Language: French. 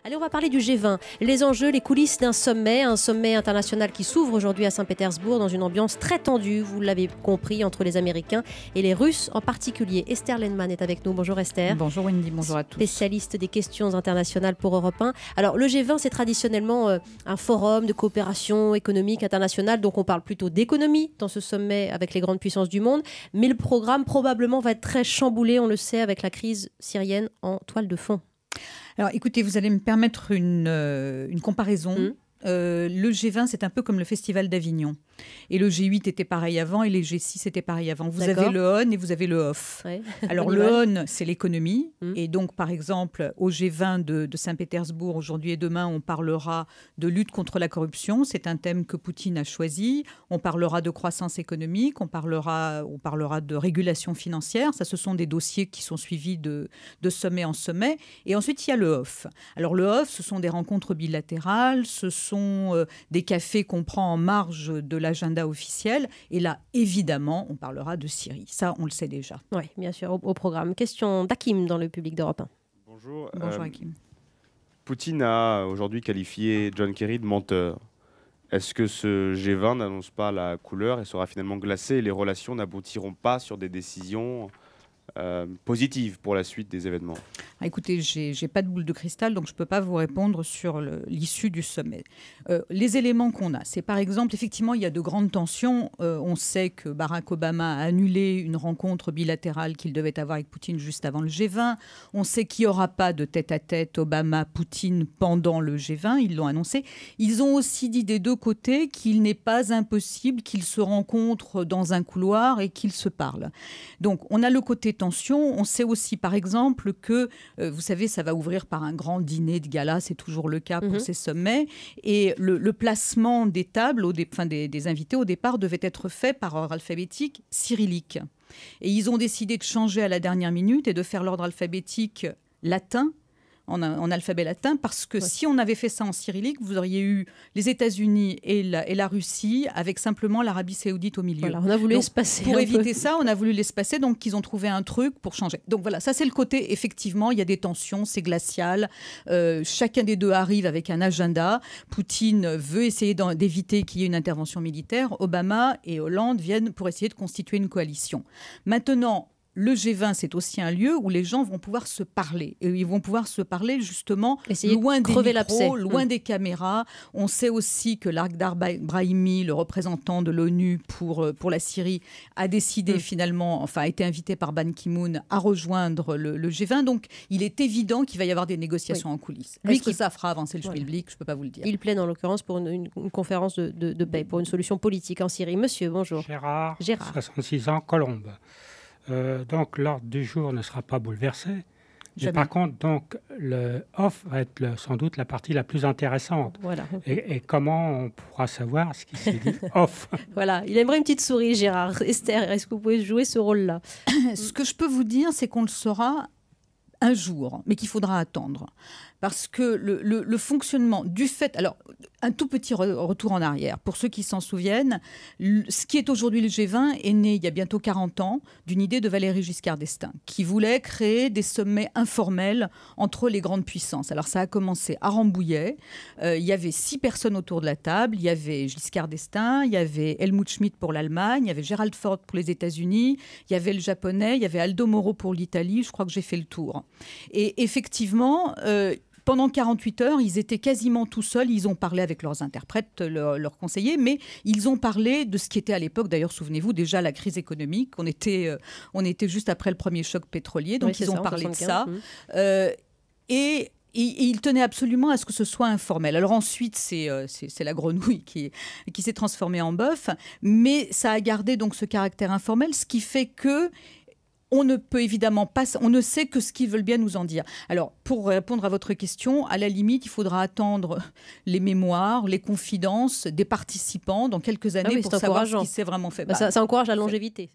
Allez, on va parler du G20. Les enjeux, les coulisses d'un sommet, un sommet international qui s'ouvre aujourd'hui à Saint-Pétersbourg dans une ambiance très tendue, vous l'avez compris, entre les Américains et les Russes en particulier. Esther Lenman est avec nous. Bonjour Esther. Bonjour Wendy, bonjour à tous. Spécialiste des questions internationales pour Europe 1. Alors le G20, c'est traditionnellement un forum de coopération économique internationale, donc on parle plutôt d'économie dans ce sommet avec les grandes puissances du monde. Mais le programme probablement va être très chamboulé, on le sait, avec la crise syrienne en toile de fond. Alors écoutez, vous allez me permettre une comparaison. Le G20, c'est un peu comme le Festival d'Avignon. Et le G8 était pareil avant et les G6 étaient pareil avant. Vous avez le on et vous avez le off. Ouais. Alors le on, c'est l'économie. Et donc, par exemple, au G20 de Saint-Pétersbourg, aujourd'hui et demain, on parlera de lutte contre la corruption. C'est un thème que Poutine a choisi. On parlera de croissance économique. On parlera de régulation financière. Ça, ce sont des dossiers qui sont suivis de sommet en sommet. Et ensuite, il y a le off. Alors le off, ce sont des rencontres bilatérales. Ce sont des cafés qu'on prend en marge de l'agenda officiel. Et là, évidemment, on parlera de Syrie. Ça, on le sait déjà. Oui, bien sûr, au programme. Question d'Hakim dans le public d'Europe 1. Bonjour. Bonjour Hakim. Poutine a aujourd'hui qualifié John Kerry de menteur. Est-ce que ce G20 n'annonce pas la couleur et sera finalement glacé et les relations n'aboutiront pas sur des décisions positives pour la suite des événements? Écoutez, j'ai pas de boule de cristal, donc je ne peux pas vous répondre sur l'issue du sommet. Les éléments qu'on a, c'est par exemple, effectivement, il y a de grandes tensions. On sait que Barack Obama a annulé une rencontre bilatérale qu'il devait avoir avec Poutine juste avant le G20. On sait qu'il n'y aura pas de tête-à-tête Obama-Poutine pendant le G20, ils l'ont annoncé. Ils ont aussi dit des deux côtés qu'il n'est pas impossible qu'ils se rencontrent dans un couloir et qu'ils se parlent. Donc, on a le côté tension. On sait aussi, par exemple, que vous savez, ça va ouvrir par un grand dîner de gala, c'est toujours le cas pour ces sommets. Et le placement des tables, des invités au départ, devait être fait par ordre alphabétique cyrillique. Et ils ont décidé de changer à la dernière minute et de faire l'ordre alphabétique latin, en alphabet latin, parce que si on avait fait ça en cyrillique, vous auriez eu les États-Unis et la Russie avec simplement l'Arabie Saoudite au milieu. Voilà, on a voulu espacer. Pour éviter ça, on a voulu l'espacer, donc ils ont trouvé un truc pour changer. Donc voilà, ça c'est le côté, effectivement, il y a des tensions, c'est glacial. Chacun des deux arrive avec un agenda. Poutine veut essayer d'éviter qu'il y ait une intervention militaire. Obama et Hollande viennent pour essayer de constituer une coalition. Maintenant, le G20, c'est aussi un lieu où les gens vont pouvoir se parler. Et ils vont pouvoir se parler justement loin des micros, loin des caméras. On sait aussi que Lakhdar Brahimi, le représentant de l'ONU pour la Syrie, a décidé finalement, a été invité par Ban Ki-moon à rejoindre le G20. Donc, il est évident qu'il va y avoir des négociations en coulisses. Est-ce que ça fera avancer le schmilblick? Je ne peux pas vous le dire. Il plaide en l'occurrence pour une conférence de paix, pour une solution politique en Syrie. Monsieur, bonjour. Gérard. 66 ans, Colombes. Donc l'ordre du jour ne sera pas bouleversé. Mais par contre, donc, le off va être sans doute la partie la plus intéressante. Voilà. Et comment on pourra savoir ce qui s'est dit off? Voilà, il aimerait une petite souris, Gérard. Esther, est-ce que vous pouvez jouer ce rôle-là? Ce que je peux vous dire, c'est qu'on le saura un jour, mais qu'il faudra attendre. Parce que le fonctionnement du fait... Alors, un tout petit retour en arrière. Pour ceux qui s'en souviennent, ce qui est aujourd'hui le G20 est né il y a bientôt 40 ans d'une idée de Valéry Giscard d'Estaing qui voulait créer des sommets informels entre les grandes puissances. Alors, ça a commencé à Rambouillet. Il y avait 6 personnes autour de la table. Il y avait Giscard d'Estaing, il y avait Helmut Schmidt pour l'Allemagne, il y avait Gerald Ford pour les États-Unis, il y avait le Japonais, il y avait Aldo Moro pour l'Italie. Je crois que j'ai fait le tour. Et effectivement... pendant 48 heures, ils étaient quasiment tout seuls. Ils ont parlé avec leurs interprètes, leurs conseillers, mais ils ont parlé de ce qui était à l'époque, d'ailleurs, souvenez-vous, déjà la crise économique. On était juste après le premier choc pétrolier, donc ils ont parlé de ça. Et il tenait absolument à ce que ce soit informel. Alors ensuite, c'est la grenouille qui s'est transformée en bœuf, mais ça a gardé donc ce caractère informel, ce qui fait que on ne peut évidemment pas, on ne sait que ce qu'ils veulent bien nous en dire. Alors, pour répondre à votre question, à la limite, il faudra attendre les mémoires, les confidences des participants dans quelques années pour savoir ce qui s'est vraiment fait. Ça encourage la longévité.